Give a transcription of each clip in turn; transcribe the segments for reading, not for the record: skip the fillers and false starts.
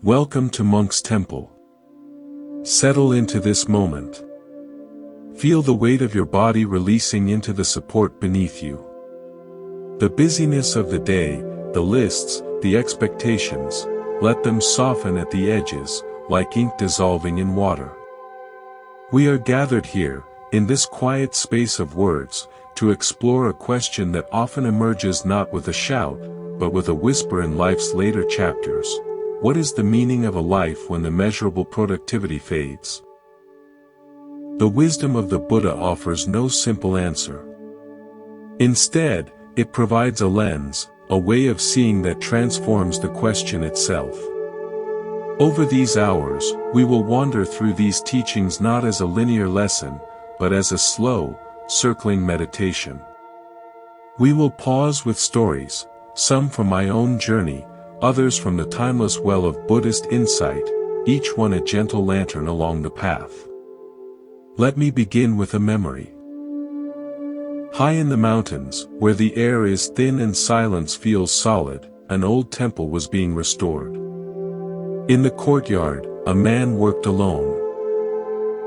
Welcome to Monk's Temple. Settle into this moment. Feel the weight of your body releasing into the support beneath you. The busyness of the day, the lists, the expectations, let them soften at the edges, like ink dissolving in water. We are gathered here, in this quiet space of words, to explore a question that often emerges not with a shout, but with a whisper in life's later chapters. What is the meaning of a life when the measurable productivity fades? The wisdom of the Buddha offers no simple answer. Instead, it provides a lens, a way of seeing that transforms the question itself. Over these hours, we will wander through these teachings not as a linear lesson, but as a slow, circling meditation. We will pause with stories, some from my own journey, others from the timeless well of Buddhist insight, each one a gentle lantern along the path. Let me begin with a memory. High in the mountains, where the air is thin and silence feels solid, an old temple was being restored. In the courtyard, a man worked alone.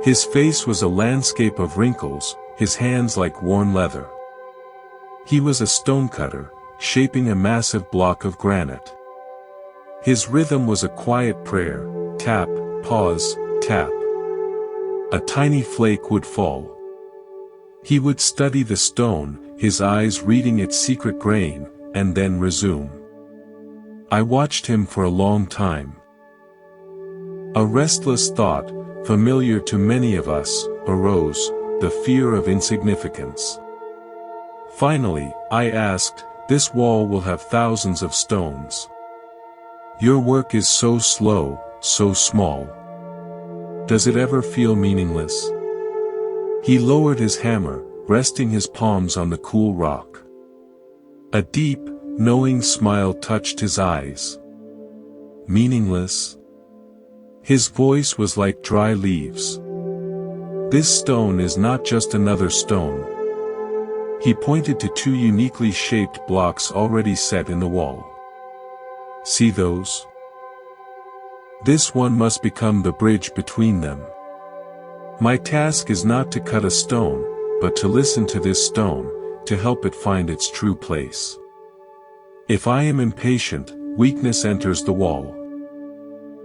His face was a landscape of wrinkles, his hands like worn leather. He was a stonecutter, shaping a massive block of granite. His rhythm was a quiet prayer, tap, pause, tap. A tiny flake would fall. He would study the stone, his eyes reading its secret grain, and then resume. I watched him for a long time. A restless thought, familiar to many of us, arose, the fear of insignificance. Finally, I asked, this wall will have thousands of stones. Your work is so slow, so small. Does it ever feel meaningless? He lowered his hammer, resting his palms on the cool rock. A deep, knowing smile touched his eyes. Meaningless? His voice was like dry leaves. This stone is not just another stone. He pointed to two uniquely shaped blocks already set in the wall. See those? This one must become the bridge between them. My task is not to cut a stone, but to listen to this stone, to help it find its true place. If I am impatient, weakness enters the wall.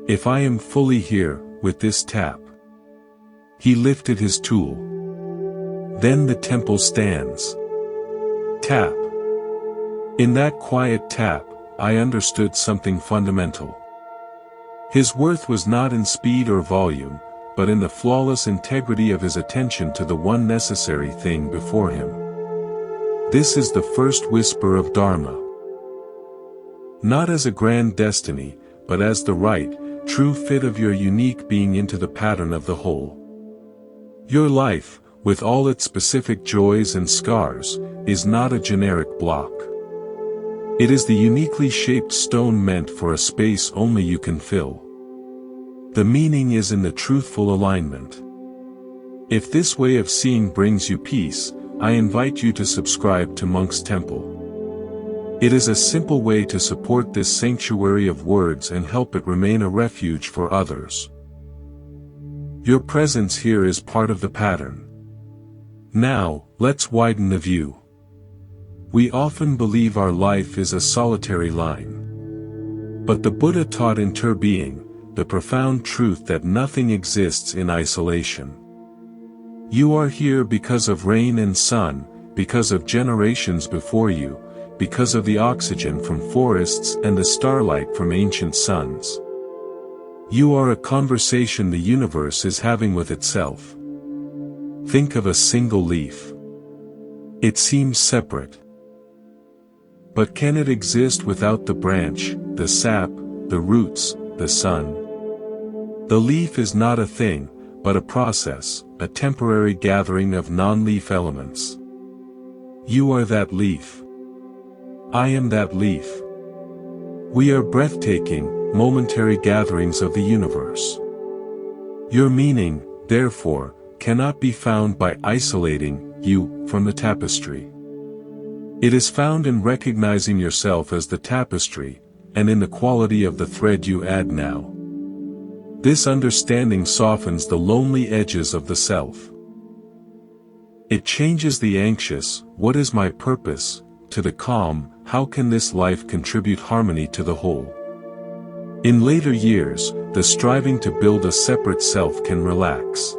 If I am fully here, with this tap. He lifted his tool. Then the temple stands. Tap. In that quiet tap, I understood something fundamental. His worth was not in speed or volume, but in the flawless integrity of his attention to the one necessary thing before him. This is the first whisper of Dharma. Not as a grand destiny, but as the right, true fit of your unique being into the pattern of the whole. Your life, with all its specific joys and scars, is not a generic block. It is the uniquely shaped stone meant for a space only you can fill. The meaning is in the truthful alignment. If this way of seeing brings you peace, I invite you to subscribe to Monk's Temple. It is a simple way to support this sanctuary of words and help it remain a refuge for others. Your presence here is part of the pattern. Now, let's widen the view. We often believe our life is a solitary line. But the Buddha taught interbeing, the profound truth that nothing exists in isolation. You are here because of rain and sun, because of generations before you, because of the oxygen from forests and the starlight from ancient suns. You are a conversation the universe is having with itself. Think of a single leaf. It seems separate. But can it exist without the branch, the sap, the roots, the sun? The leaf is not a thing, but a process, a temporary gathering of non-leaf elements. You are that leaf. I am that leaf. We are breathtaking, momentary gatherings of the universe. Your meaning, therefore, cannot be found by isolating you from the tapestry. It is found in recognizing yourself as the tapestry, and in the quality of the thread you add now. This understanding softens the lonely edges of the self. It changes the anxious, "What is my purpose?" to the calm, "How can this life contribute harmony to the whole?" In later years, the striving to build a separate self can relax.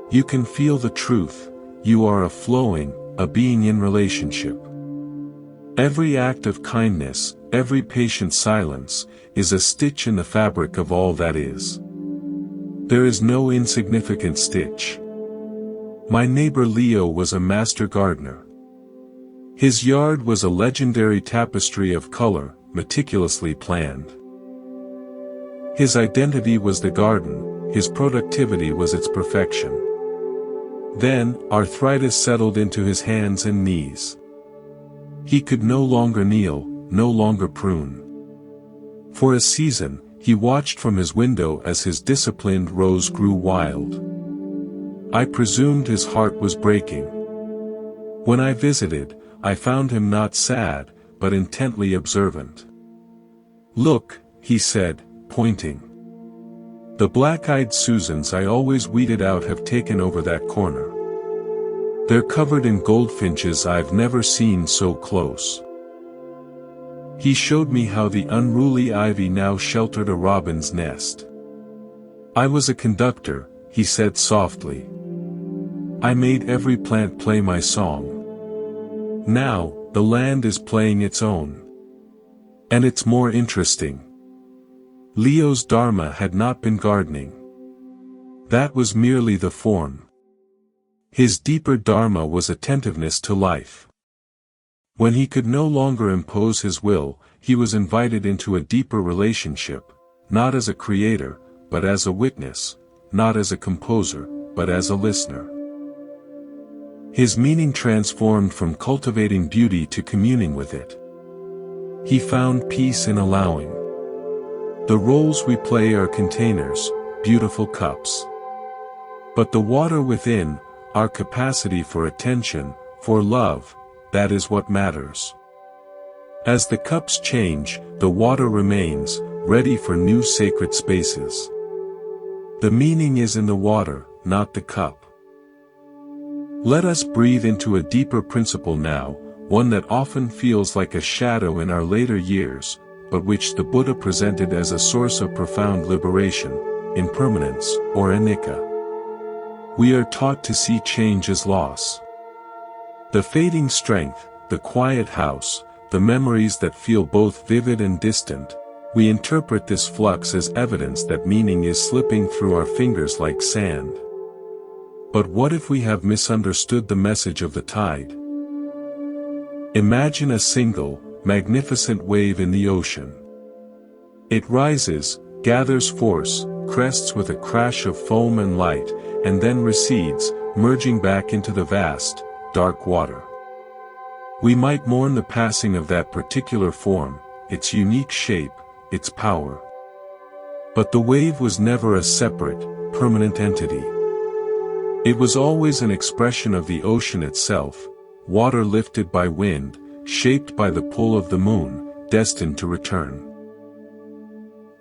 You can feel the truth, you are a flowing, a being in relationship. Every act of kindness, every patient silence, is a stitch in the fabric of all that is. There is no insignificant stitch. My neighbor Leo was a master gardener. His yard was a legendary tapestry of color, meticulously planned. His identity was the garden, his productivity was its perfection. Then, arthritis settled into his hands and knees. He could no longer kneel, no longer prune. For a season, he watched from his window as his disciplined rose grew wild. I presumed his heart was breaking. When I visited, I found him not sad, but intently observant. "Look," he said, pointing. "The black-eyed Susans I always weeded out have taken over that corner. They're covered in goldfinches I've never seen so close." He showed me how the unruly ivy now sheltered a robin's nest. "I was a conductor," he said softly. "I made every plant play my song. Now, the land is playing its own. And it's more interesting." Leo's Dharma had not been gardening. That was merely the form. His deeper Dharma was attentiveness to life. When he could no longer impose his will, he was invited into a deeper relationship, not as a creator, but as a witness, not as a composer, but as a listener. His meaning transformed from cultivating beauty to communing with it. He found peace in allowing. The roles we play are containers, beautiful cups. But the water within, our capacity for attention, for love, that is what matters. As the cups change, the water remains, ready for new sacred spaces. The meaning is in the water, not the cup. Let us breathe into a deeper principle now, one that often feels like a shadow in our later years, but which the Buddha presented as a source of profound liberation: impermanence, or anicca. We are taught to see change as loss. The fading strength, the quiet house, the memories that feel both vivid and distant, we interpret this flux as evidence that meaning is slipping through our fingers like sand. But what if we have misunderstood the message of the tide? Imagine a single, magnificent wave in the ocean. It rises, gathers force, crests with a crash of foam and light, and then recedes, merging back into the vast, dark water. We might mourn the passing of that particular form, its unique shape, its power. But the wave was never a separate, permanent entity. It was always an expression of the ocean itself, water lifted by wind, shaped by the pull of the moon, destined to return.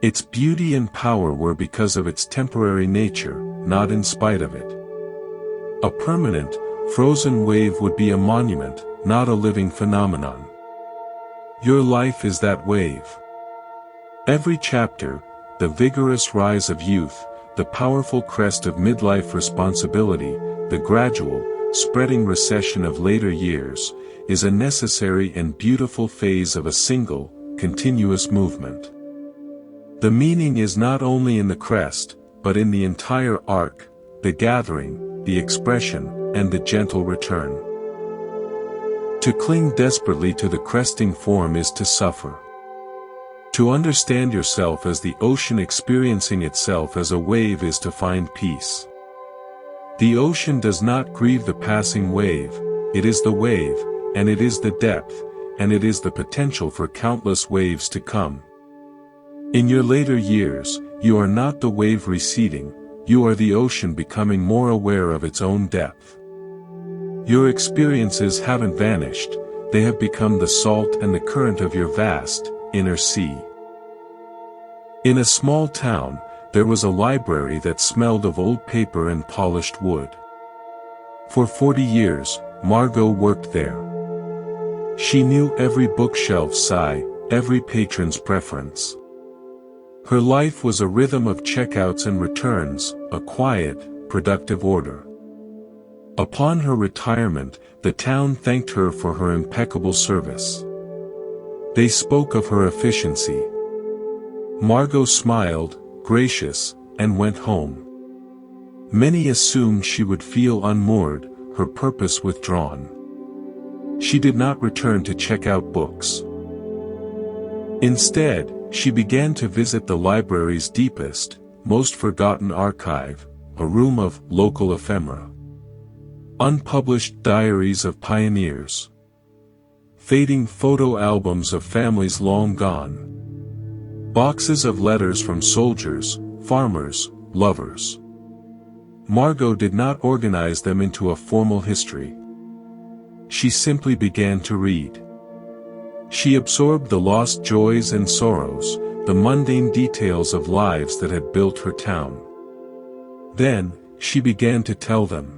Its beauty and power were because of its temporary nature, not in spite of it. A permanent, frozen wave would be a monument, not a living phenomenon. Your life is that wave. Every chapter, the vigorous rise of youth, the powerful crest of midlife responsibility, the gradual, spreading recession of later years, is a necessary and beautiful phase of a single, continuous movement. The meaning is not only in the crest, but in the entire arc, the gathering, the expression, and the gentle return. To cling desperately to the cresting form is to suffer. To understand yourself as the ocean experiencing itself as a wave is to find peace. The ocean does not grieve the passing wave, it is the wave, and it is the depth, and it is the potential for countless waves to come. In your later years, you are not the wave receding, you are the ocean becoming more aware of its own depth. Your experiences haven't vanished, they have become the salt and the current of your vast, inner sea. In a small town, there was a library that smelled of old paper and polished wood. For 40 years, Margot worked there. She knew every bookshelf sigh, every patron's preference. Her life was a rhythm of checkouts and returns, a quiet, productive order. Upon her retirement, the town thanked her for her impeccable service. They spoke of her efficiency. Margot smiled, gracious, and went home. Many assumed she would feel unmoored, her purpose withdrawn. She did not return to check out books. Instead, she began to visit the library's deepest, most forgotten archive, a room of local ephemera. Unpublished diaries of pioneers. Fading photo albums of families long gone. Boxes of letters from soldiers, farmers, lovers. Margot did not organize them into a formal history. She simply began to read. She absorbed the lost joys and sorrows, the mundane details of lives that had built her town. Then, she began to tell them.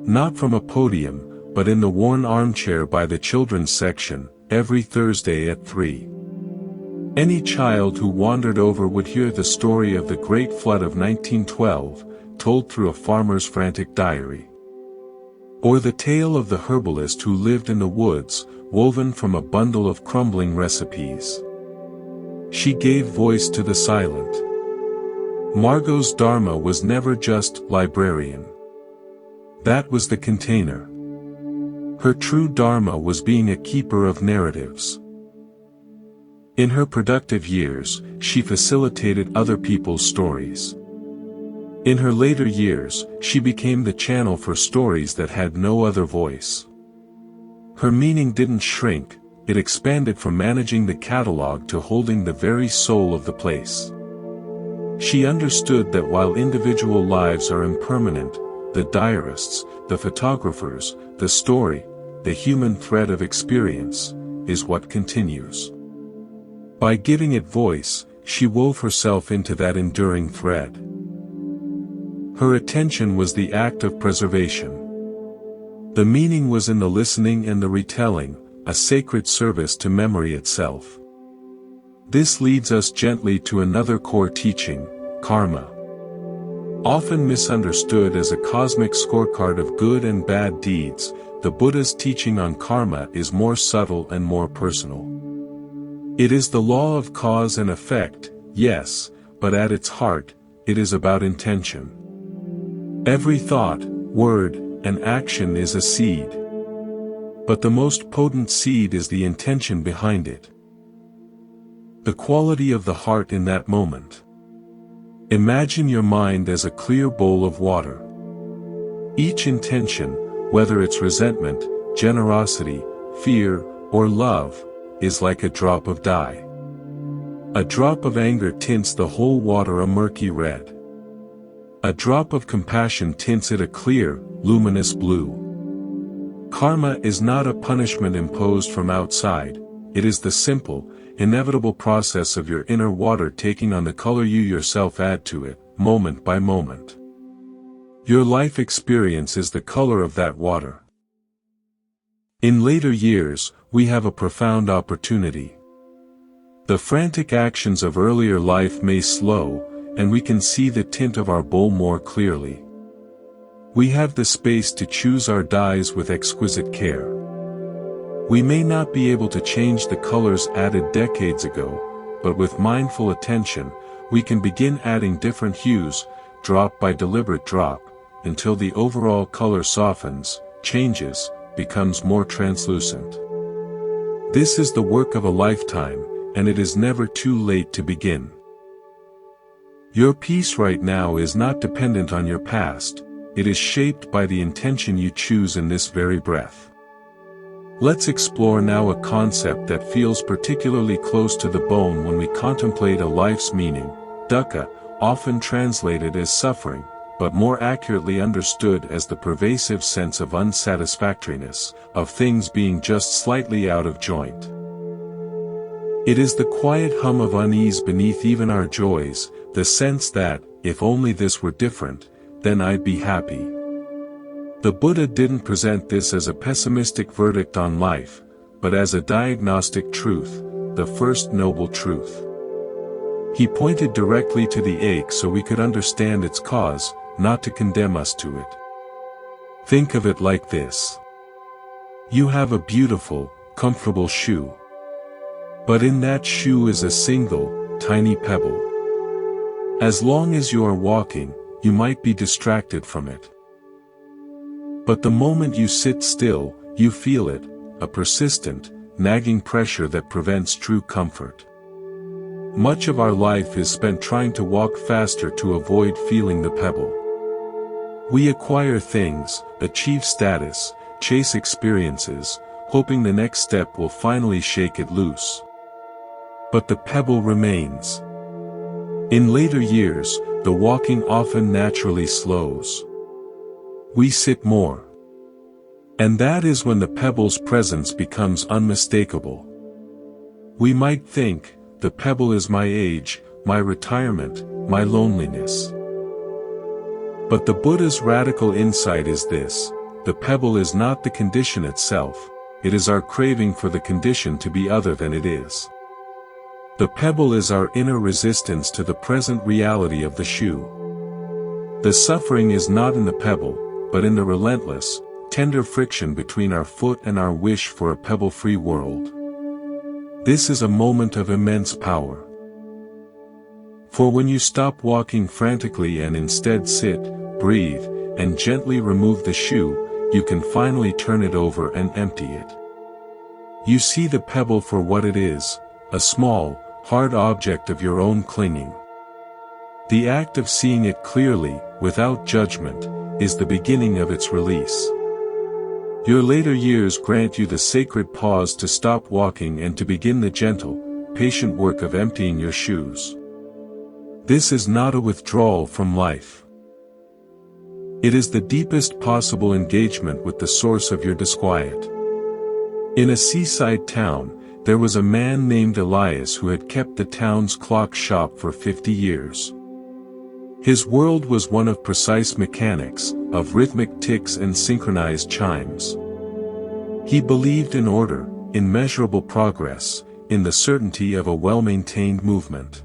Not from a podium, but in the worn armchair by the children's section, every Thursday at 3. Any child who wandered over would hear the story of the Great Flood of 1912, told through a farmer's frantic diary. Or the tale of the herbalist who lived in the woods, woven from a bundle of crumbling recipes. She gave voice to the silent. Margot's Dharma was never just librarian. That was the container. Her true Dharma was being a keeper of narratives. In her productive years, she facilitated other people's stories. In her later years, she became the channel for stories that had no other voice. Her meaning didn't shrink, it expanded from managing the catalog to holding the very soul of the place. She understood that while individual lives are impermanent, the diarists, the photographers, the story, the human thread of experience, is what continues. By giving it voice, she wove herself into that enduring thread. Her attention was the act of preservation. The meaning was in the listening and the retelling, a sacred service to memory itself. This leads us gently to another core teaching, karma. Often misunderstood as a cosmic scorecard of good and bad deeds, the Buddha's teaching on karma is more subtle and more personal. It is the law of cause and effect, yes, but at its heart, it is about intention. Every thought, word, and action is a seed. But the most potent seed is the intention behind it. The quality of the heart in that moment. Imagine your mind as a clear bowl of water. Each intention, whether it's resentment, generosity, fear, or love, is like a drop of dye. A drop of anger tints the whole water a murky red. A drop of compassion tints it a clear, luminous blue. Karma is not a punishment imposed from outside, it is the simple, inevitable process of your inner water taking on the color you yourself add to it, moment by moment. Your life experience is the color of that water. In later years, we have a profound opportunity. The frantic actions of earlier life may slow, and we can see the tint of our bowl more clearly. We have the space to choose our dyes with exquisite care. We may not be able to change the colors added decades ago, but with mindful attention, we can begin adding different hues, drop by deliberate drop, until the overall color softens, changes, becomes more translucent. This is the work of a lifetime, and it is never too late to begin. Your peace right now is not dependent on your past, it is shaped by the intention you choose in this very breath. Let's explore now a concept that feels particularly close to the bone when we contemplate a life's meaning, dukkha, often translated as suffering, but more accurately understood as the pervasive sense of unsatisfactoriness, of things being just slightly out of joint. It is the quiet hum of unease beneath even our joys, the sense that, if only this were different, then I'd be happy. The Buddha didn't present this as a pessimistic verdict on life, but as a diagnostic truth, the first noble truth. He pointed directly to the ache so we could understand its cause, not to condemn us to it. Think of it like this. You have a beautiful, comfortable shoe. But in that shoe is a single, tiny pebble. As long as you are walking, you might be distracted from it. But the moment you sit still, you feel it, a persistent, nagging pressure that prevents true comfort. Much of our life is spent trying to walk faster to avoid feeling the pebble. We acquire things, achieve status, chase experiences, hoping the next step will finally shake it loose. But the pebble remains. In later years, the walking often naturally slows. We sit more. And that is when the pebble's presence becomes unmistakable. We might think, the pebble is my age, my retirement, my loneliness. But the Buddha's radical insight is this: the pebble is not the condition itself, it is our craving for the condition to be other than it is. The pebble is our inner resistance to the present reality of the shoe. The suffering is not in the pebble, but in the relentless, tender friction between our foot and our wish for a pebble-free world. This is a moment of immense power. For when you stop walking frantically and instead sit, breathe, and gently remove the shoe, you can finally turn it over and empty it. You see the pebble for what it is, a small, hard object of your own clinging. The act of seeing it clearly, without judgment, is the beginning of its release. Your later years grant you the sacred pause to stop walking and to begin the gentle, patient work of emptying your shoes. This is not a withdrawal from life. It is the deepest possible engagement with the source of your disquiet. In a seaside town, there was a man named Elias who had kept the town's clock shop for 50 years. His world was one of precise mechanics, of rhythmic ticks and synchronized chimes. He believed in order, in measurable progress, in the certainty of a well-maintained movement.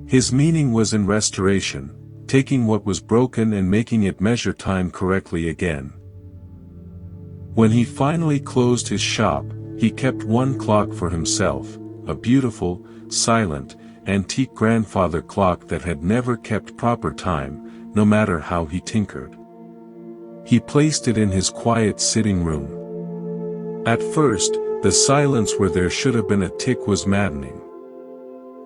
His meaning was in restoration, taking what was broken and making it measure time correctly again. When he finally closed his shop, he kept one clock for himself, a beautiful, silent, antique grandfather clock that had never kept proper time, no matter how he tinkered. He placed it in his quiet sitting room. At first, the silence where there should have been a tick was maddening.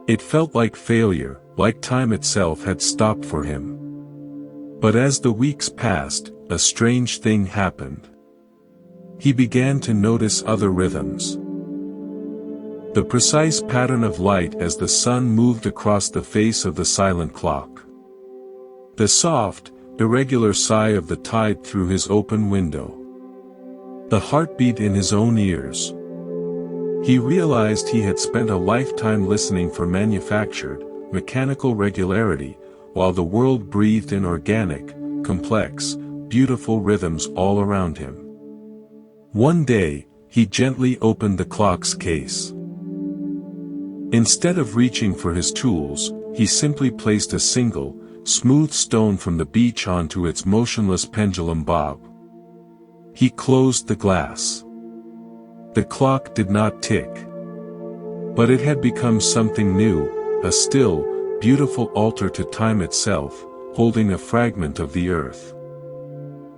It felt like failure, like time itself had stopped for him. But as the weeks passed, a strange thing happened. He began to notice other rhythms. The precise pattern of light as the sun moved across the face of the silent clock. The soft, irregular sigh of the tide through his open window. The heartbeat in his own ears. He realized he had spent a lifetime listening for manufactured, mechanical regularity, while the world breathed in organic, complex, beautiful rhythms all around him. One day, he gently opened the clock's case. Instead of reaching for his tools, he simply placed a single, smooth stone from the beach onto its motionless pendulum bob. He closed the glass. The clock did not tick. But it had become something new, a still, beautiful altar to time itself, holding a fragment of the earth.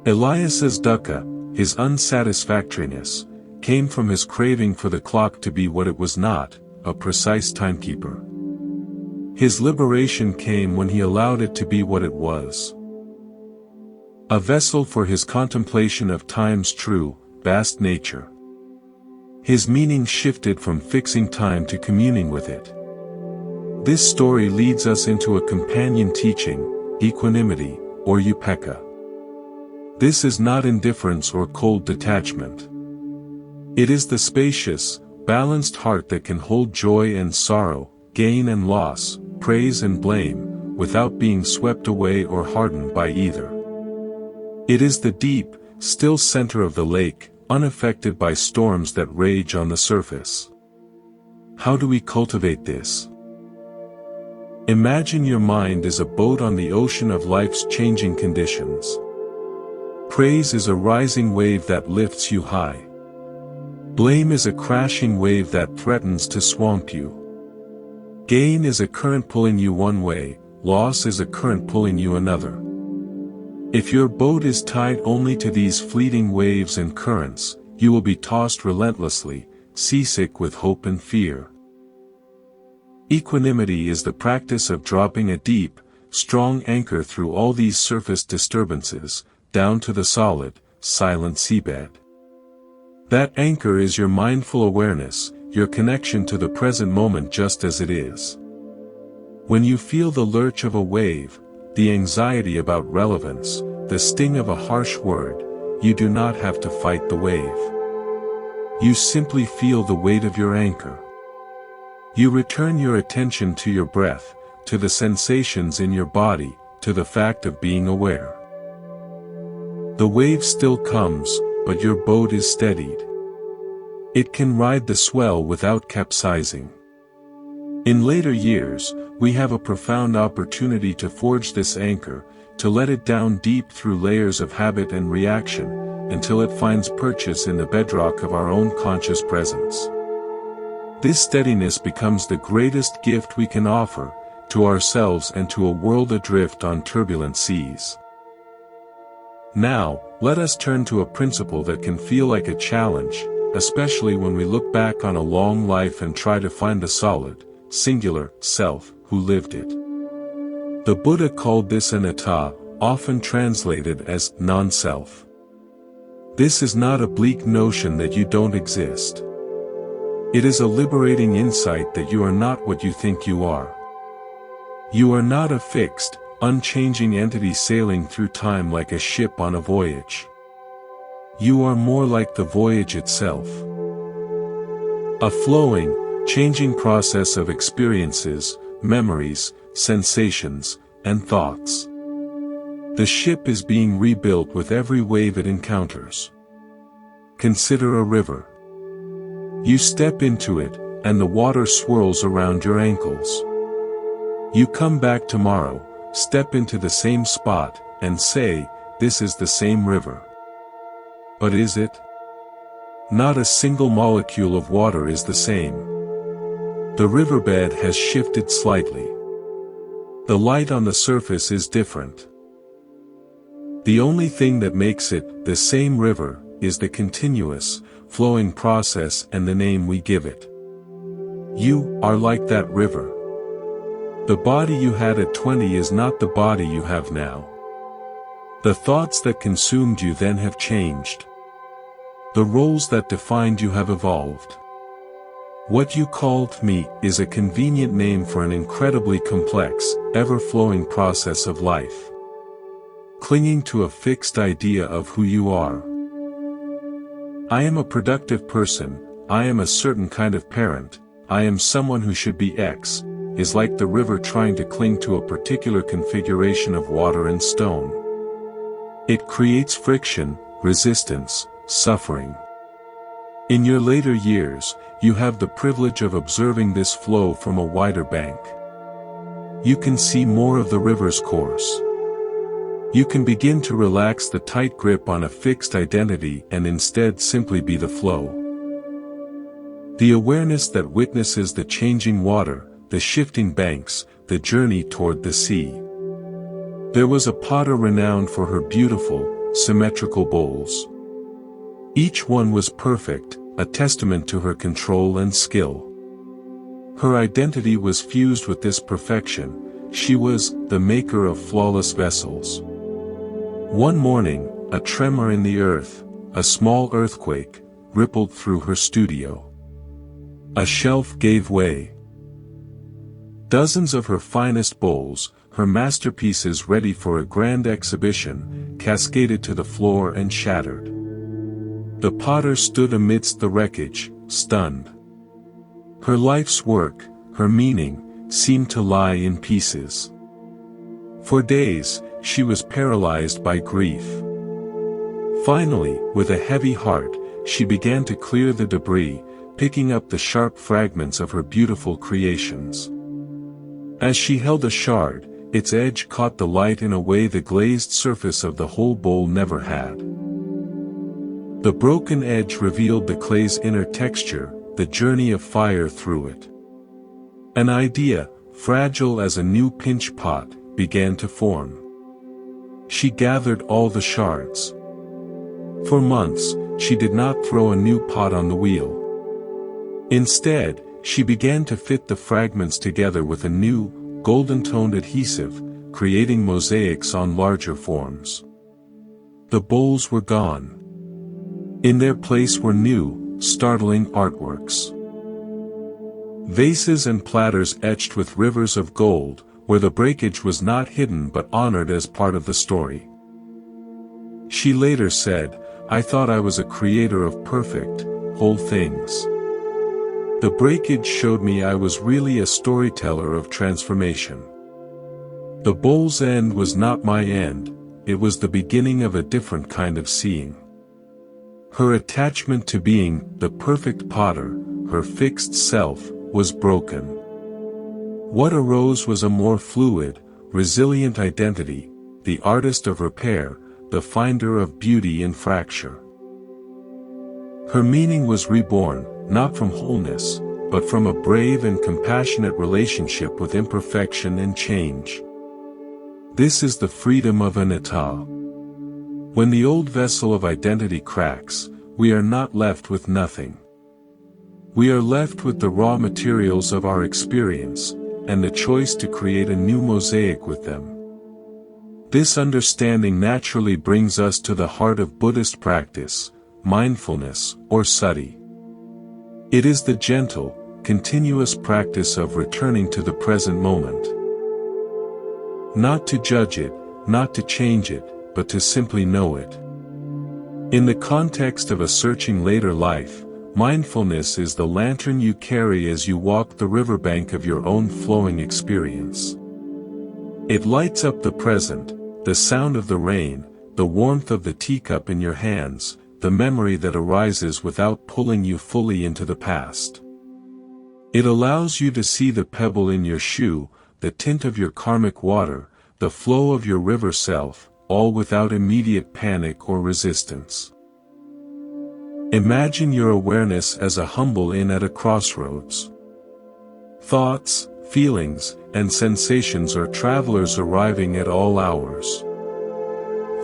Elias's dukkha, his unsatisfactoriness, came from his craving for the clock to be what it was not, a precise timekeeper. His liberation came when he allowed it to be what it was. A vessel for his contemplation of time's true, vast nature. His meaning shifted from fixing time to communing with it. This story leads us into a companion teaching, equanimity, or upekkha. This is not indifference or cold detachment. It is the spacious, balanced heart that can hold joy and sorrow, gain and loss, praise and blame, without being swept away or hardened by either. It is the deep, still center of the lake, unaffected by storms that rage on the surface. How do we cultivate this? Imagine your mind is a boat on the ocean of life's changing conditions. Praise is a rising wave that lifts you high. Blame is a crashing wave that threatens to swamp you. Gain is a current pulling you one way, loss is a current pulling you another. If your boat is tied only to these fleeting waves and currents, you will be tossed relentlessly, seasick with hope and fear. Equanimity is the practice of dropping a deep, strong anchor through all these surface disturbances, down to the solid, silent seabed. That anchor is your mindful awareness, your connection to the present moment just as it is. When you feel the lurch of a wave, the anxiety about relevance, the sting of a harsh word, you do not have to fight the wave. You simply feel the weight of your anchor. You return your attention to your breath, to the sensations in your body, to the fact of being aware. The wave still comes, but your boat is steadied. It can ride the swell without capsizing. In later years, we have a profound opportunity to forge this anchor, to let it down deep through layers of habit and reaction, until it finds purchase in the bedrock of our own conscious presence. This steadiness becomes the greatest gift we can offer, to ourselves and to a world adrift on turbulent seas. Now, let us turn to a principle that can feel like a challenge, especially when we look back on a long life and try to find the solid, singular, self, who lived it. The Buddha called this anatta, often translated as non-self. This is not a bleak notion that you don't exist. It is a liberating insight that you are not what you think you are. You are not a fixed, unchanging entity sailing through time like a ship on a voyage. You are more like the voyage itself. A flowing, changing process of experiences, memories, sensations, and thoughts. The ship is being rebuilt with every wave it encounters. Consider a river. You step into it, and the water swirls around your ankles. You come back tomorrow, step into the same spot, and say, "This is the same river." But is it? Not a single molecule of water is the same. The riverbed has shifted slightly. The light on the surface is different. The only thing that makes it the same river is the continuous, flowing process and the name we give it. You are like that river. The body you had at 20 is not the body you have now. The thoughts that consumed you then have changed. The roles that defined you have evolved. What you called me is a convenient name for an incredibly complex, ever-flowing process of life. Clinging to a fixed idea of who you are. I am a productive person, I am a certain kind of parent, I am someone who should be X, is like the river trying to cling to a particular configuration of water and stone. It creates friction, resistance, suffering. In your later years, you have the privilege of observing this flow from a wider bank. You can see more of the river's course. You can begin to relax the tight grip on a fixed identity and instead simply be the flow. The awareness that witnesses the changing water, the shifting banks, the journey toward the sea. There was a potter renowned for her beautiful, symmetrical bowls. Each one was perfect, a testament to her control and skill. Her identity was fused with this perfection, she was the maker of flawless vessels. One morning, a tremor in the earth, a small earthquake, rippled through her studio. A shelf gave way. Dozens of her finest bowls, her masterpieces ready for a grand exhibition, cascaded to the floor and shattered. The potter stood amidst the wreckage, stunned. Her life's work, her meaning, seemed to lie in pieces. For days, she was paralyzed by grief. Finally, with a heavy heart, she began to clear the debris, picking up the sharp fragments of her beautiful creations. As she held a shard, its edge caught the light in a way the glazed surface of the whole bowl never had. The broken edge revealed the clay's inner texture, the journey of fire through it. An idea, fragile as a new pinch pot, began to form. She gathered all the shards. For months, she did not throw a new pot on the wheel. Instead, she began to fit the fragments together with a new, golden-toned adhesive, creating mosaics on larger forms. The bowls were gone. In their place were new, startling artworks. Vases and platters etched with rivers of gold, where the breakage was not hidden but honored as part of the story. She later said, "I thought I was a creator of perfect, whole things. The breakage showed me I was really a storyteller of transformation. The bowl's end was not my end, it was the beginning of a different kind of seeing." Her attachment to being the perfect potter, her fixed self, was broken. What arose was a more fluid, resilient identity, the artist of repair, the finder of beauty in fracture. Her meaning was reborn, not from wholeness, but from a brave and compassionate relationship with imperfection and change. This is the freedom of anatta. When the old vessel of identity cracks, we are not left with nothing. We are left with the raw materials of our experience, and the choice to create a new mosaic with them. This understanding naturally brings us to the heart of Buddhist practice, mindfulness, or sati. It is the gentle, continuous practice of returning to the present moment. Not to judge it, not to change it, but to simply know it. In the context of a searching later life, mindfulness is the lantern you carry as you walk the riverbank of your own flowing experience. It lights up the present, the sound of the rain, the warmth of the teacup in your hands, the memory that arises without pulling you fully into the past. It allows you to see the pebble in your shoe, the tint of your karmic water, the flow of your river self, all without immediate panic or resistance. Imagine your awareness as a humble inn at a crossroads. Thoughts, feelings, and sensations are travelers arriving at all hours.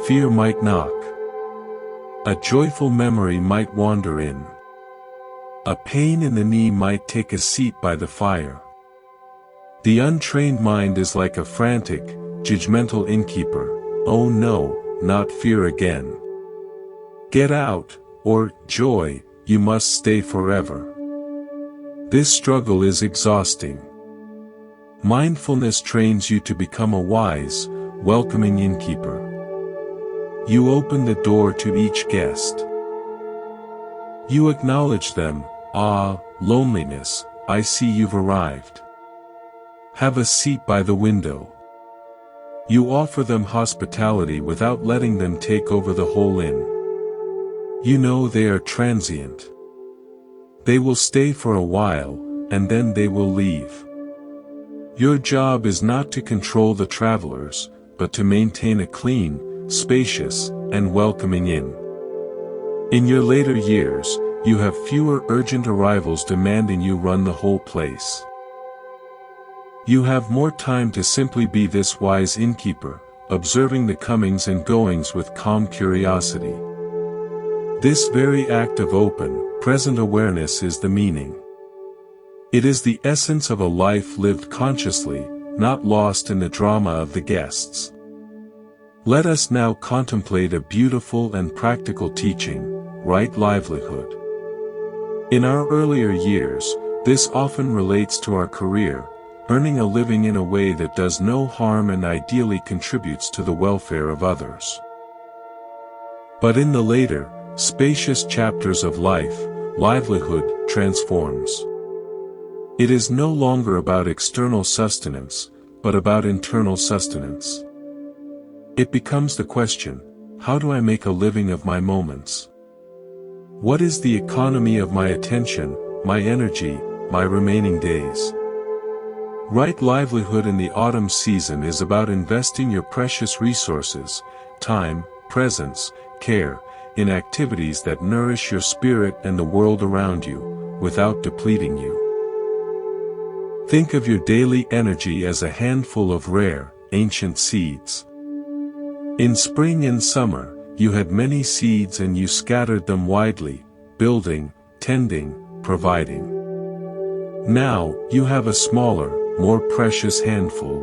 Fear might knock. A joyful memory might wander in. A pain in the knee might take a seat by the fire. The untrained mind is like a frantic, judgmental innkeeper. Oh no, not fear again. Get out, or, joy, you must stay forever. This struggle is exhausting. Mindfulness trains you to become a wise, welcoming innkeeper. You open the door to each guest. You acknowledge them, "Ah, loneliness, I see you've arrived. Have a seat by the window." You offer them hospitality without letting them take over the whole inn. You know they are transient. They will stay for a while, and then they will leave. Your job is not to control the travelers, but to maintain a clean, spacious, and welcoming inn. In your later years, you have fewer urgent arrivals demanding you run the whole place. You have more time to simply be this wise innkeeper, observing the comings and goings with calm curiosity. This very act of open, present awareness is the meaning. It is the essence of a life lived consciously, not lost in the drama of the guests. Let us now contemplate a beautiful and practical teaching, right livelihood. In our earlier years, this often relates to our career, earning a living in a way that does no harm and ideally contributes to the welfare of others. But in the later, spacious chapters of life, livelihood transforms. It is no longer about external sustenance, but about internal sustenance. It becomes the question, how do I make a living of my moments? What is the economy of my attention, my energy, my remaining days? Right livelihood in the autumn season is about investing your precious resources, time, presence, care, in activities that nourish your spirit and the world around you, without depleting you. Think of your daily energy as a handful of rare, ancient seeds. In spring and summer, you had many seeds and you scattered them widely, building, tending, providing. Now, you have a smaller, more precious handful.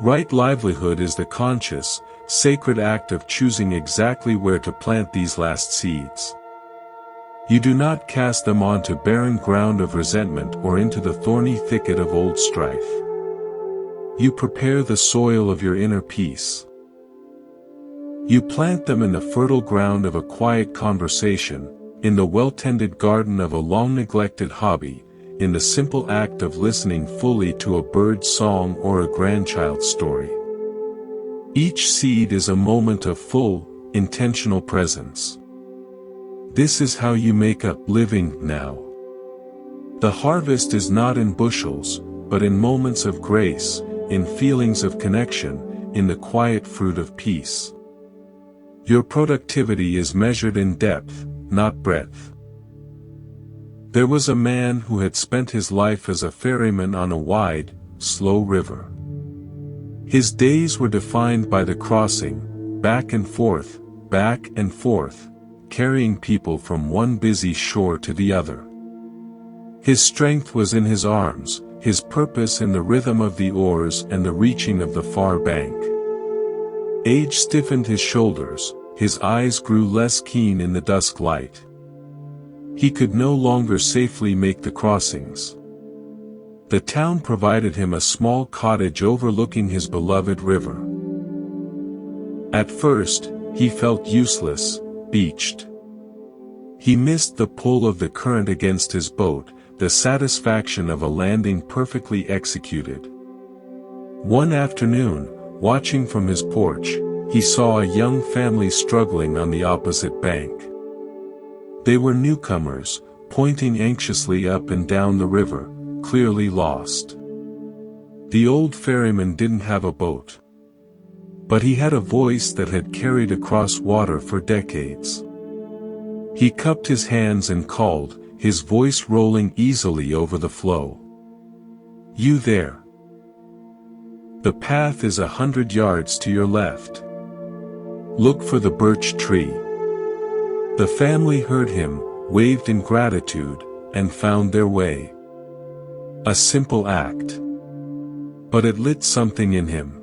Right livelihood is the conscious, sacred act of choosing exactly where to plant these last seeds. You do not cast them onto barren ground of resentment or into the thorny thicket of old strife. You prepare the soil of your inner peace. You plant them in the fertile ground of a quiet conversation, in the well-tended garden of a long-neglected hobby, in the simple act of listening fully to a bird's song or a grandchild's story. Each seed is a moment of full, intentional presence. This is how you make up living now. The harvest is not in bushels, but in moments of grace, in feelings of connection, in the quiet fruit of peace. Your productivity is measured in depth, not breadth. There was a man who had spent his life as a ferryman on a wide, slow river. His days were defined by the crossing, back and forth, carrying people from one busy shore to the other. His strength was in his arms, his purpose in the rhythm of the oars and the reaching of the far bank. Age stiffened his shoulders, his eyes grew less keen in the dusk light. He could no longer safely make the crossings. The town provided him a small cottage overlooking his beloved river. At first, he felt useless, beached. He missed the pull of the current against his boat, the satisfaction of a landing perfectly executed. One afternoon, watching from his porch, he saw a young family struggling on the opposite bank. They were newcomers, pointing anxiously up and down the river, clearly lost. The old ferryman didn't have a boat. But he had a voice that had carried across water for decades. He cupped his hands and called, his voice rolling easily over the flow. You there? The path is 100 yards to your left. Look for the birch tree. The family heard him, waved in gratitude, and found their way. A simple act. But it lit something in him.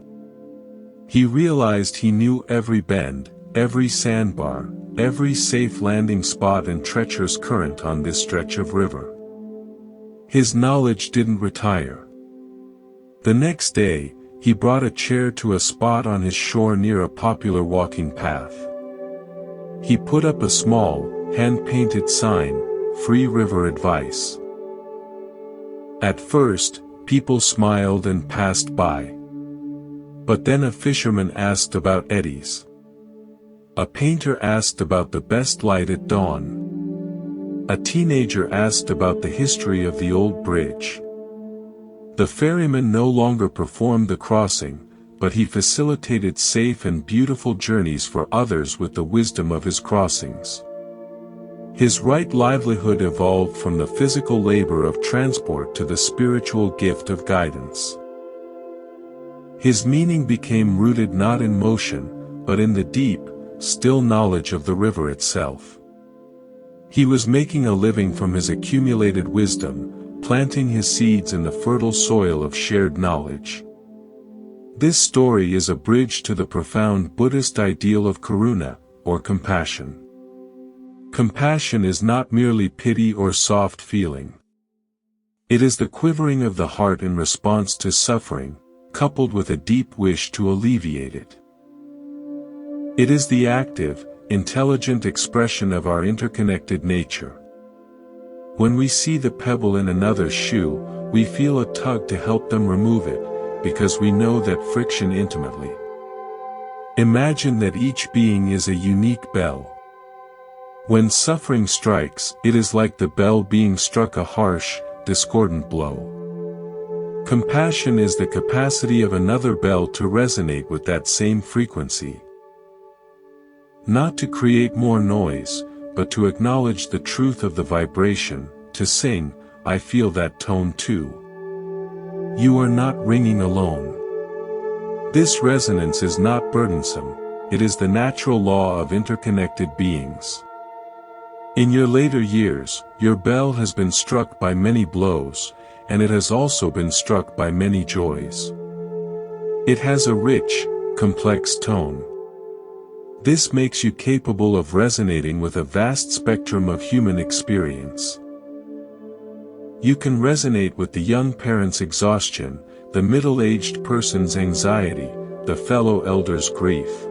He realized he knew every bend, every sandbar, every safe landing spot and treacherous current on this stretch of river. His knowledge didn't retire. The next day, he brought a chair to a spot on his shore near a popular walking path. He put up a small, hand-painted sign, Free River Advice. At first, people smiled and passed by. But then a fisherman asked about eddies. A painter asked about the best light at dawn. A teenager asked about the history of the old bridge. The ferryman no longer performed the crossing, but he facilitated safe and beautiful journeys for others with the wisdom of his crossings. His right livelihood evolved from the physical labor of transport to the spiritual gift of guidance. His meaning became rooted not in motion, but in the deep, still knowledge of the river itself. He was making a living from his accumulated wisdom, planting his seeds in the fertile soil of shared knowledge. This story is a bridge to the profound Buddhist ideal of karuna, or compassion. Compassion is not merely pity or soft feeling. It is the quivering of the heart in response to suffering, coupled with a deep wish to alleviate it. It is the active, intelligent expression of our interconnected nature. When we see the pebble in another's shoe, we feel a tug to help them remove it, because we know that friction intimately. Imagine that each being is a unique bell. When suffering strikes, it is like the bell being struck a harsh, discordant blow. Compassion is the capacity of another bell to resonate with that same frequency. Not to create more noise, but to acknowledge the truth of the vibration, to sing, "I feel that tone too. You are not ringing alone." This resonance is not burdensome, it is the natural law of interconnected beings. In your later years, your bell has been struck by many blows, and it has also been struck by many joys. It has a rich, complex tone. This makes you capable of resonating with a vast spectrum of human experience. You can resonate with the young parent's exhaustion, the middle-aged person's anxiety, the fellow elder's grief.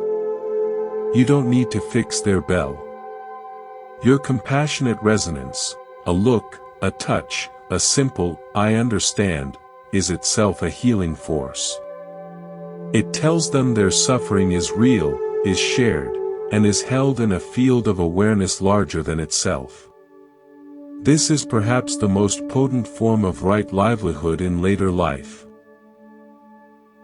You don't need to fix their bell. Your compassionate resonance, a look, a touch, a simple, "I understand," is itself a healing force. It tells them their suffering is real, is shared, and is held in a field of awareness larger than itself. This is perhaps the most potent form of right livelihood in later life.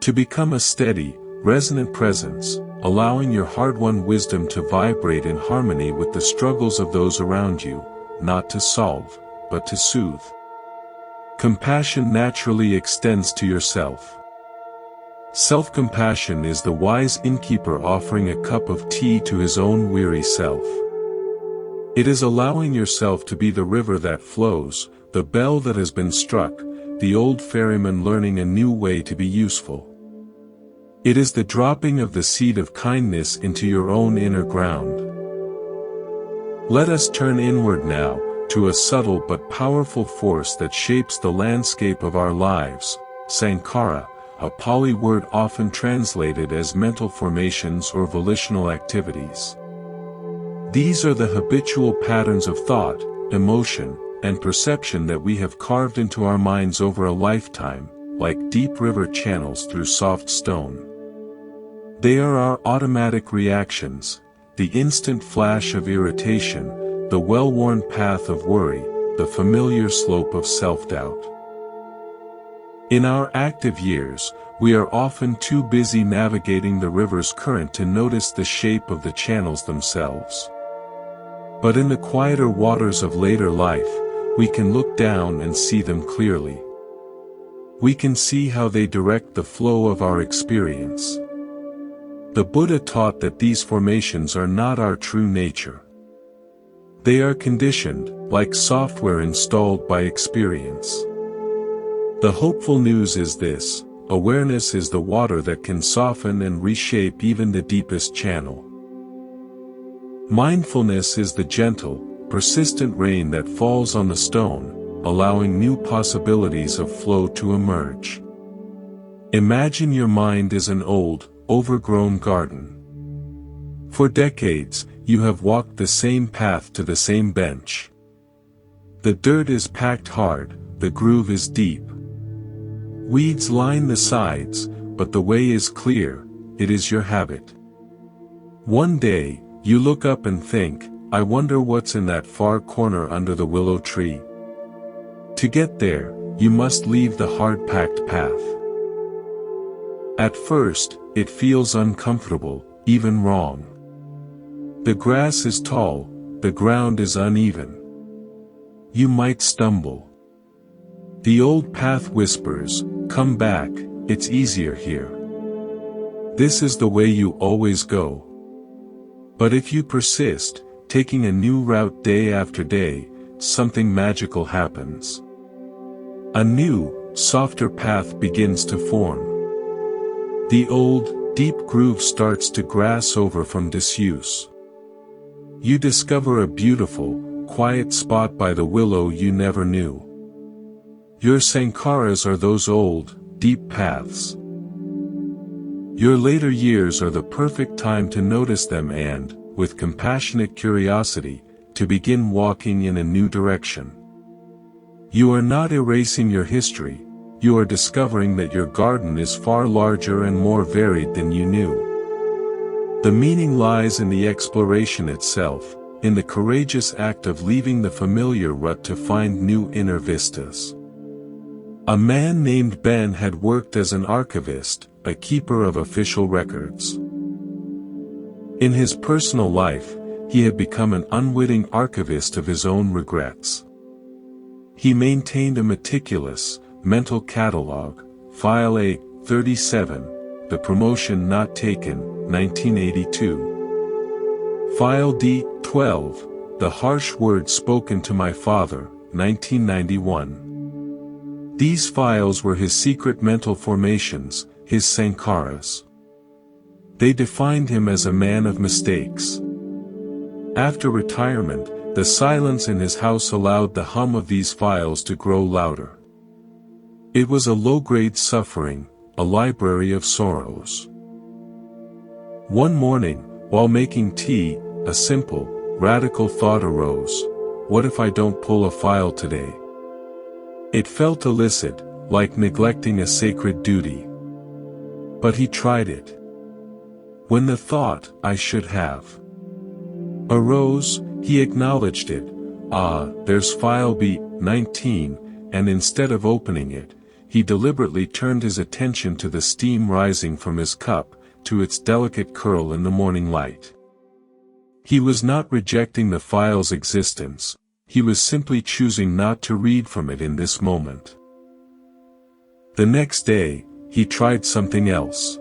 To become a steady, resonant presence, allowing your hard-won wisdom to vibrate in harmony with the struggles of those around you, not to solve, but to soothe. Compassion naturally extends to yourself. Self-compassion is the wise innkeeper offering a cup of tea to his own weary self. It is allowing yourself to be the river that flows, the bell that has been struck, the old ferryman learning a new way to be useful. It is the dropping of the seed of kindness into your own inner ground. Let us turn inward now, to a subtle but powerful force that shapes the landscape of our lives, sankhara, a Pali word often translated as mental formations or volitional activities. These are the habitual patterns of thought, emotion, and perception that we have carved into our minds over a lifetime, like deep river channels through soft stone. They are our automatic reactions, the instant flash of irritation, the well-worn path of worry, the familiar slope of self-doubt. In our active years, we are often too busy navigating the river's current to notice the shape of the channels themselves. But in the quieter waters of later life, we can look down and see them clearly. We can see how they direct the flow of our experience. The Buddha taught that these formations are not our true nature. They are conditioned, like software installed by experience. The hopeful news is this: awareness is the water that can soften and reshape even the deepest channel. Mindfulness is the gentle, persistent rain that falls on the stone, allowing new possibilities of flow to emerge. Imagine your mind is an old, overgrown garden. For decades, you have walked the same path to the same bench. The dirt is packed hard, the groove is deep. Weeds line the sides, but the way is clear, it is your habit. One day, you look up and think, I wonder what's in that far corner under the willow tree. To get there, you must leave the hard-packed path. At first, it feels uncomfortable, even wrong. The grass is tall, the ground is uneven. You might stumble. The old path whispers, come back, it's easier here. This is the way you always go. But if you persist, taking a new route day after day, something magical happens. A new, softer path begins to form. The old, deep groove starts to grass over from disuse. You discover a beautiful, quiet spot by the willow you never knew. Your sankharas are those old, deep paths. Your later years are the perfect time to notice them and, with compassionate curiosity, to begin walking in a new direction. You are not erasing your history, you are discovering that your garden is far larger and more varied than you knew. The meaning lies in the exploration itself, in the courageous act of leaving the familiar rut to find new inner vistas. A man named Ben had worked as an archivist, a keeper of official records. In his personal life, he had become an unwitting archivist of his own regrets. He maintained a meticulous, mental catalogue, File A-37, The Promotion Not Taken, 1982. File D-12, The Harsh Words Spoken to My Father, 1991. These files were his secret mental formations, his sankharas. They defined him as a man of mistakes. After retirement, the silence in his house allowed the hum of these files to grow louder. It was a low-grade suffering, a library of sorrows. One morning, while making tea, a simple, radical thought arose: what if I don't pull a file today? It felt illicit, like neglecting a sacred duty. But he tried it. When the thought, I should have, arose, he acknowledged it. There's file B-19, and instead of opening it, he deliberately turned his attention to the steam rising from his cup, to its delicate curl in the morning light. He was not rejecting the file's existence, he was simply choosing not to read from it in this moment. The next day, he tried something else.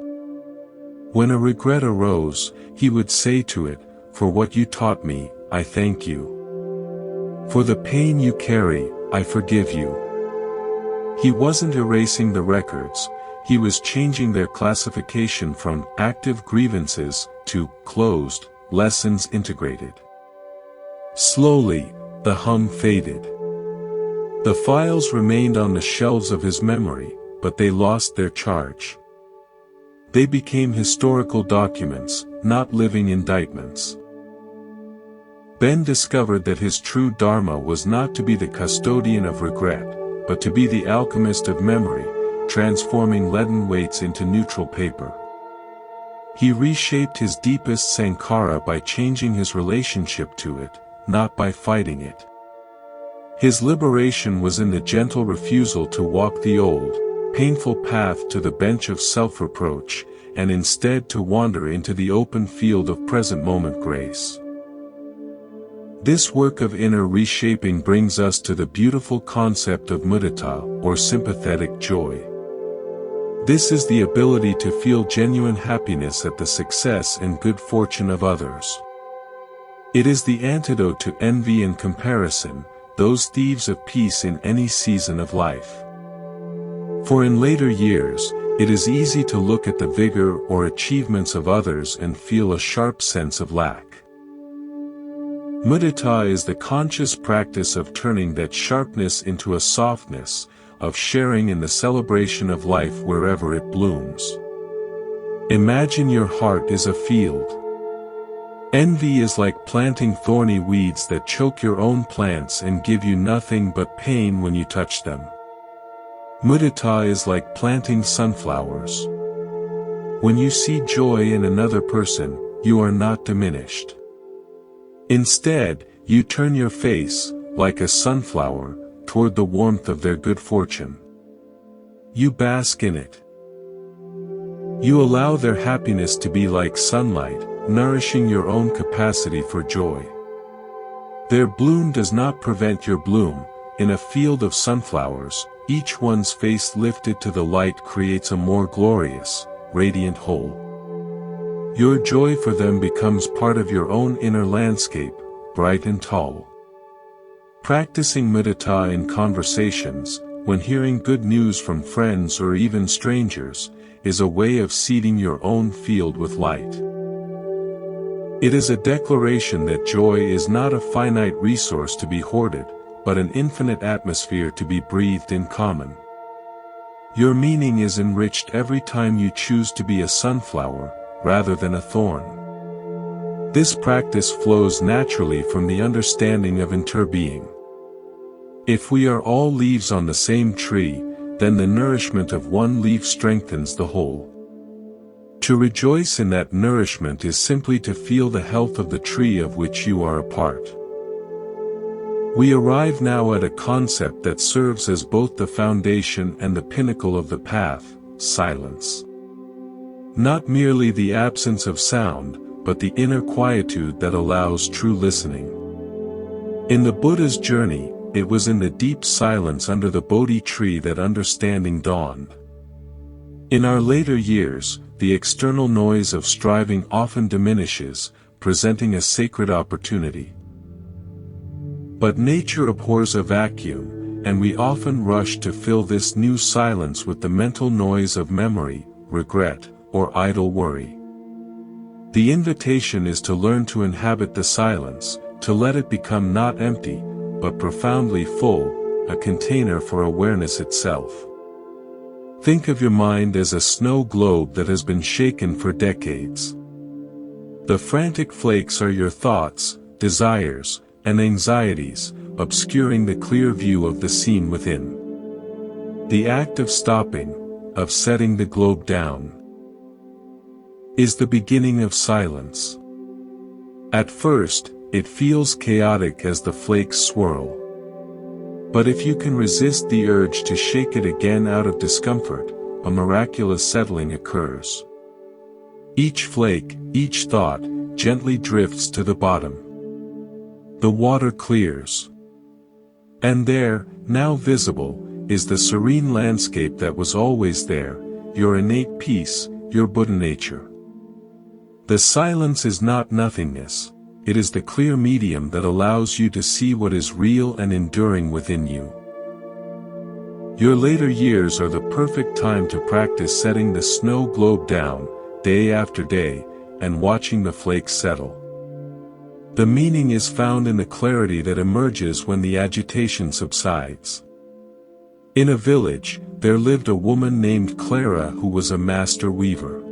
When a regret arose, he would say to it, for what you taught me, I thank you. For the pain you carry, I forgive you. He wasn't erasing the records, he was changing their classification from active grievances to closed lessons integrated. Slowly, the hum faded. The files remained on the shelves of his memory, but they lost their charge. They became historical documents, not living indictments. Ben discovered that his true Dharma was not to be the custodian of regret, but to be the alchemist of memory, transforming leaden weights into neutral paper. He reshaped his deepest sankhara by changing his relationship to it, not by fighting it. His liberation was in the gentle refusal to walk the old, painful path to the bench of self-reproach, and instead to wander into the open field of present-moment grace. This work of inner reshaping brings us to the beautiful concept of mudita, or sympathetic joy. This is the ability to feel genuine happiness at the success and good fortune of others. It is the antidote to envy and comparison, those thieves of peace in any season of life. For in later years, it is easy to look at the vigor or achievements of others and feel a sharp sense of lack. Mudita is the conscious practice of turning that sharpness into a softness, of sharing in the celebration of life wherever it blooms. Imagine your heart is a field. Envy is like planting thorny weeds that choke your own plants and give you nothing but pain when you touch them. Mudita is like planting sunflowers. When you see joy in another person, you are not diminished. Instead, you turn your face, like a sunflower, toward the warmth of their good fortune. You bask in it. You allow their happiness to be like sunlight, nourishing your own capacity for joy. Their bloom does not prevent your bloom. In a field of sunflowers, each one's face lifted to the light creates a more glorious, radiant whole. Your joy for them becomes part of your own inner landscape, bright and tall. Practicing mudita in conversations, when hearing good news from friends or even strangers, is a way of seeding your own field with light. It is a declaration that joy is not a finite resource to be hoarded, but an infinite atmosphere to be breathed in common. Your meaning is enriched every time you choose to be a sunflower, rather than a thorn. This practice flows naturally from the understanding of interbeing. If we are all leaves on the same tree, then the nourishment of one leaf strengthens the whole. To rejoice in that nourishment is simply to feel the health of the tree of which you are a part. We arrive now at a concept that serves as both the foundation and the pinnacle of the path: silence. Not merely the absence of sound, but the inner quietude that allows true listening. In the Buddha's journey, it was in the deep silence under the Bodhi tree that understanding dawned. In our later years, the external noise of striving often diminishes, presenting a sacred opportunity. But nature abhors a vacuum, and we often rush to fill this new silence with the mental noise of memory, regret, or idle worry. The invitation is to learn to inhabit the silence, to let it become not empty, but profoundly full, a container for awareness itself. Think of your mind as a snow globe that has been shaken for decades. The frantic flakes are your thoughts, desires, and anxieties, obscuring the clear view of the scene within. The act of stopping, of setting the globe down, is the beginning of silence. At first, it feels chaotic as the flakes swirl. But if you can resist the urge to shake it again out of discomfort, a miraculous settling occurs. Each flake, each thought, gently drifts to the bottom. The water clears. And there, now visible, is the serene landscape that was always there, your innate peace, your Buddha nature. The silence is not nothingness, it is the clear medium that allows you to see what is real and enduring within you. Your later years are the perfect time to practice setting the snow globe down, day after day, and watching the flakes settle. The meaning is found in the clarity that emerges when the agitation subsides. In a village, there lived a woman named Clara who was a master weaver.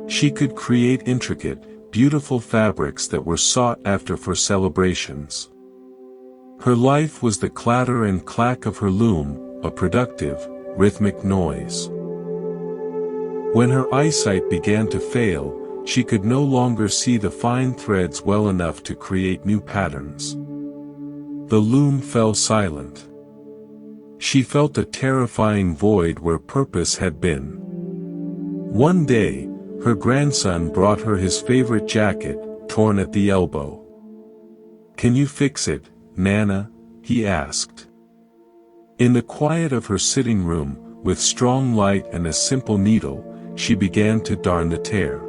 She could create intricate, beautiful fabrics that were sought after for celebrations. Her life was the clatter and clack of her loom, a productive, rhythmic noise. When her eyesight began to fail, she could no longer see the fine threads well enough to create new patterns. The loom fell silent. She felt a terrifying void where purpose had been. One day, her grandson brought her his favorite jacket, torn at the elbow. "Can you fix it, Nana?" he asked. In the quiet of her sitting room, with strong light and a simple needle, she began to darn the tear.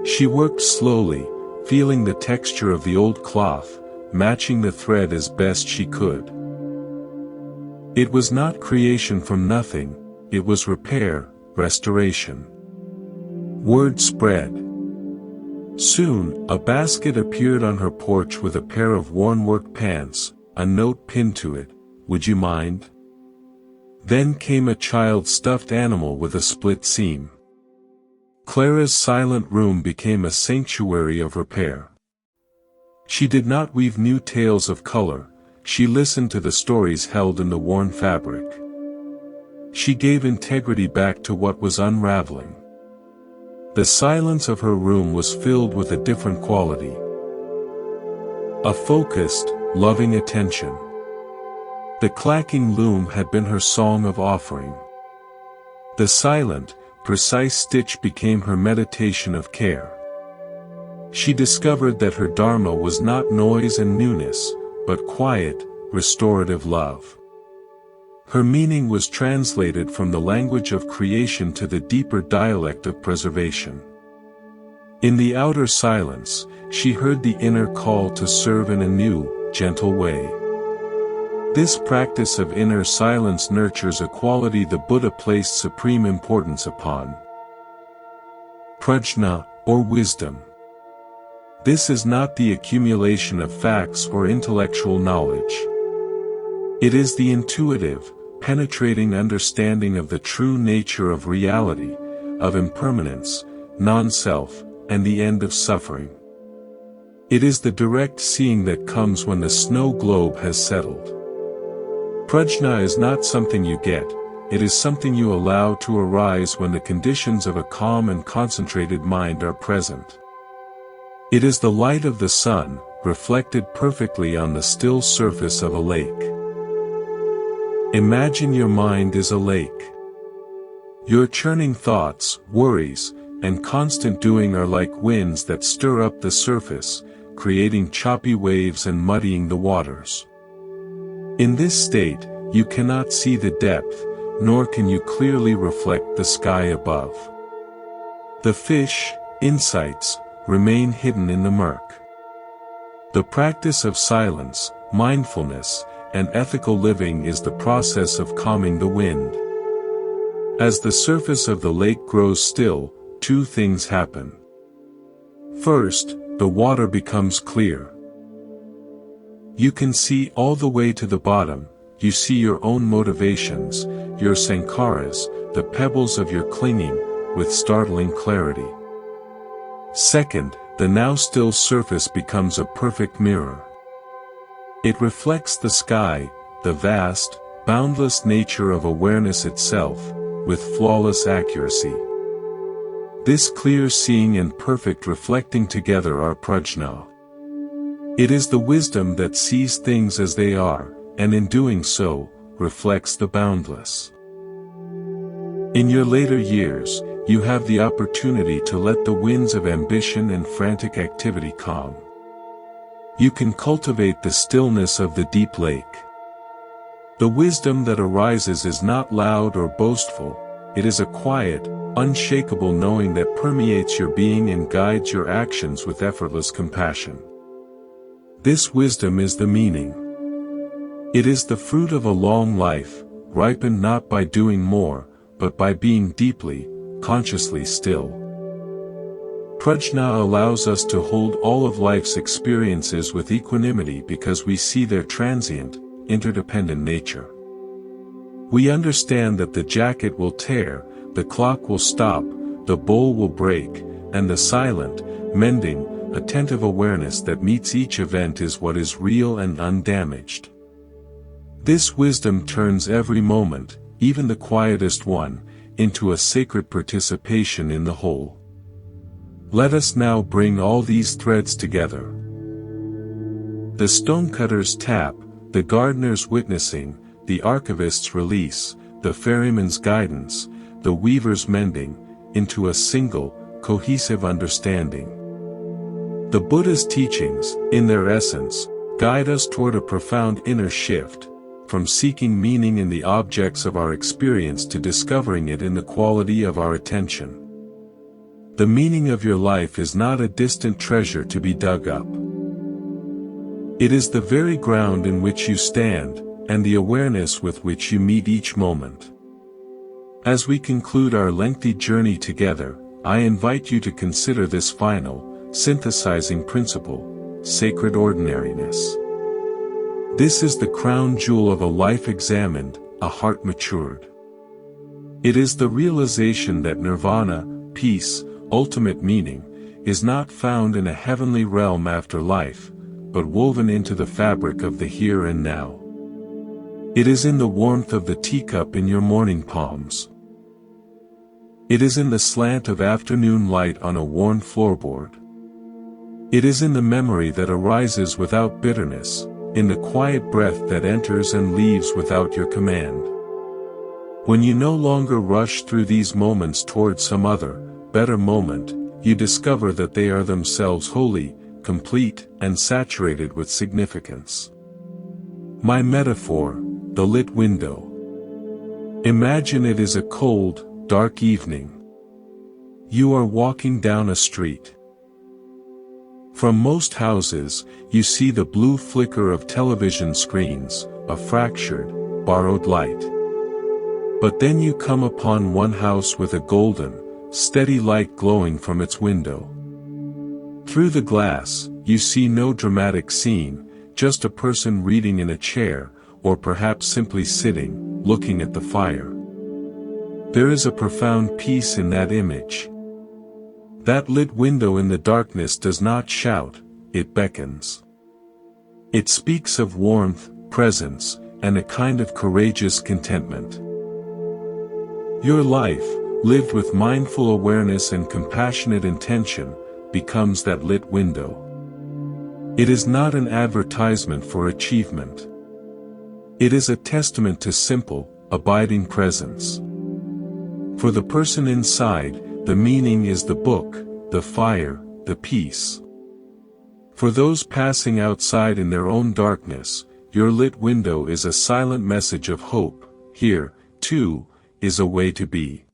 She worked slowly, feeling the texture of the old cloth, matching the thread as best she could. It was not creation from nothing, it was repair, restoration. Word spread. Soon, a basket appeared on her porch with a pair of worn work pants, a note pinned to it, "Would you mind?" Then came a child's stuffed animal with a split seam. Clara's silent room became a sanctuary of repair. She did not weave new tales of color, she listened to the stories held in the worn fabric. She gave integrity back to what was unraveling. The silence of her room was filled with a different quality. A focused, loving attention. The clacking loom had been her song of offering. The silent, precise stitch became her meditation of care. She discovered that her Dharma was not noise and newness, but quiet, restorative love. Her meaning was translated from the language of creation to the deeper dialect of preservation. In the outer silence, she heard the inner call to serve in a new, gentle way. This practice of inner silence nurtures a quality the Buddha placed supreme importance upon: prajna, or wisdom. This is not the accumulation of facts or intellectual knowledge. It is the intuitive, penetrating understanding of the true nature of reality, of impermanence, non-self, and the end of suffering. It is the direct seeing that comes when the snow globe has settled. Prajna is not something you get, it is something you allow to arise when the conditions of a calm and concentrated mind are present. It is the light of the sun, reflected perfectly on the still surface of a lake. Imagine your mind is a lake. Your churning thoughts, worries, and constant doing are like winds that stir up the surface, creating choppy waves and muddying the waters. In this state, you cannot see the depth, nor can you clearly reflect the sky above. The fish, insights, remain hidden in the murk. The practice of silence, mindfulness, and ethical living is the process of calming the wind. As the surface of the lake grows still, two things happen. First, the water becomes clear. You can see all the way to the bottom, you see your own motivations, your sankharas, the pebbles of your clinging, with startling clarity. Second, the now still surface becomes a perfect mirror. It reflects the sky, the vast, boundless nature of awareness itself, with flawless accuracy. This clear seeing and perfect reflecting together are prajna. It is the wisdom that sees things as they are, and in doing so, reflects the boundless. In your later years, you have the opportunity to let the winds of ambition and frantic activity calm. You can cultivate the stillness of the deep lake. The wisdom that arises is not loud or boastful, it is a quiet, unshakable knowing that permeates your being and guides your actions with effortless compassion. This wisdom is the meaning. It is the fruit of a long life, ripened not by doing more, but by being deeply, consciously still. Prajna allows us to hold all of life's experiences with equanimity because we see their transient, interdependent nature. We understand that the jacket will tear, the clock will stop, the bowl will break, and the silent, mending, attentive awareness that meets each event is what is real and undamaged. This wisdom turns every moment, even the quietest one, into a sacred participation in the whole. Let us now bring all these threads together. The stonecutter's tap, the gardener's witnessing, the archivist's release, the ferryman's guidance, the weaver's mending, into a single, cohesive understanding. The Buddha's teachings, in their essence, guide us toward a profound inner shift, from seeking meaning in the objects of our experience to discovering it in the quality of our attention. The meaning of your life is not a distant treasure to be dug up. It is the very ground in which you stand, and the awareness with which you meet each moment. As we conclude our lengthy journey together, I invite you to consider this final, synthesizing principle, sacred ordinariness. This is the crown jewel of a life examined, a heart matured. It is the realization that nirvana, peace, ultimate meaning, is not found in a heavenly realm after life, but woven into the fabric of the here and now. It is in the warmth of the teacup in your morning palms. It is in the slant of afternoon light on a worn floorboard. It is in the memory that arises without bitterness, in the quiet breath that enters and leaves without your command. When you no longer rush through these moments toward some other, better moment, you discover that they are themselves holy, complete, and saturated with significance. My metaphor, the lit window. Imagine it is a cold, dark evening. You are walking down a street. From most houses, you see the blue flicker of television screens, a fractured, borrowed light. But then you come upon one house with a golden, steady light glowing from its window. Through the glass, you see no dramatic scene, just a person reading in a chair, or perhaps simply sitting, looking at the fire. There is a profound peace in that image. That lit window in the darkness does not shout, it beckons. It speaks of warmth, presence, and a kind of courageous contentment. Your life, lived with mindful awareness and compassionate intention, becomes that lit window. It is not an advertisement for achievement. It is a testament to simple, abiding presence. For the person inside, the meaning is the book, the fire, the peace. For those passing outside in their own darkness, your lit window is a silent message of hope. Here, too, is a way to be.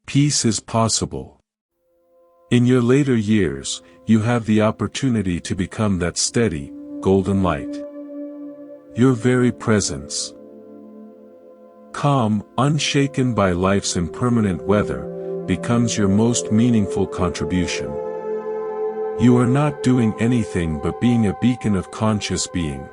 Peace is possible. In your later years, you have the opportunity to become that steady, golden light. Your very presence. Calm, unshaken by life's impermanent weather, becomes your most meaningful contribution. You are not doing anything but being a beacon of conscious being.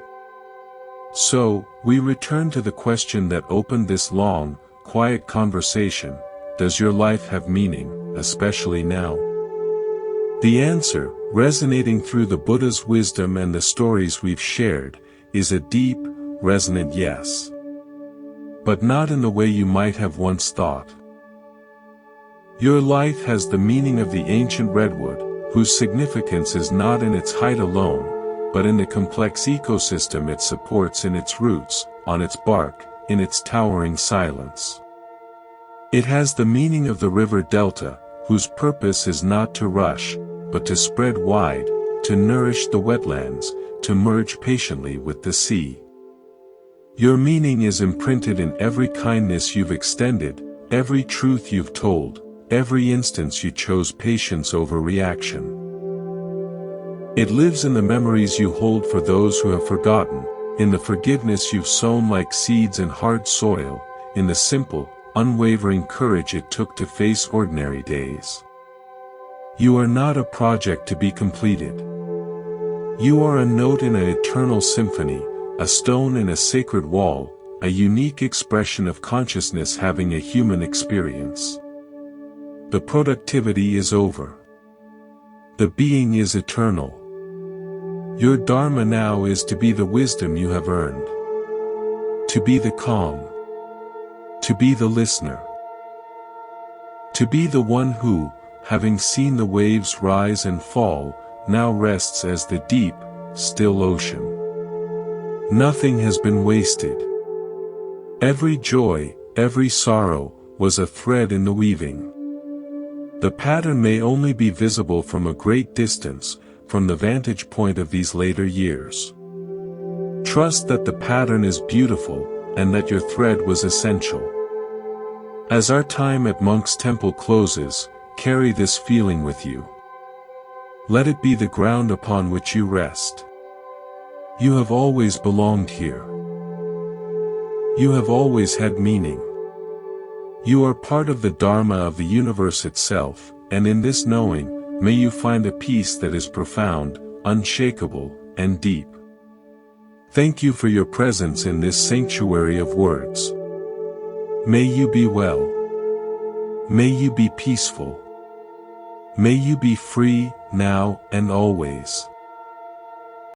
So, we return to the question that opened this long, quiet conversation: does your life have meaning, especially now? The answer, resonating through the Buddha's wisdom and the stories we've shared, is a deep, resonant yes. But not in the way you might have once thought. Your life has the meaning of the ancient redwood, whose significance is not in its height alone, but in the complex ecosystem it supports in its roots, on its bark, in its towering silence. It has the meaning of the river delta, whose purpose is not to rush, but to spread wide, to nourish the wetlands, to merge patiently with the sea. Your meaning is imprinted in every kindness you've extended, every truth you've told, every instance you chose patience over reaction. It lives in the memories you hold for those who have forgotten, in the forgiveness you've sown like seeds in hard soil, in the simple, unwavering courage it took to face ordinary days. You are not a project to be completed. You are a note in an eternal symphony, a stone in a sacred wall, a unique expression of consciousness having a human experience. The productivity is over. The being is eternal. Your Dharma now is to be the wisdom you have earned. To be the calm. To be the listener. To be the one who, having seen the waves rise and fall, now rests as the deep, still ocean. Nothing has been wasted. Every joy, every sorrow, was a thread in the weaving. The pattern may only be visible from a great distance, from the vantage point of these later years. Trust that the pattern is beautiful, and that your thread was essential. As our time at Monk's Temple closes, carry this feeling with you. Let it be the ground upon which you rest. You have always belonged here. You have always had meaning. You are part of the Dharma of the universe itself, and in this knowing, may you find a peace that is profound, unshakable, and deep. Thank you for your presence in this sanctuary of words. May you be well. May you be peaceful. May you be free, now and always.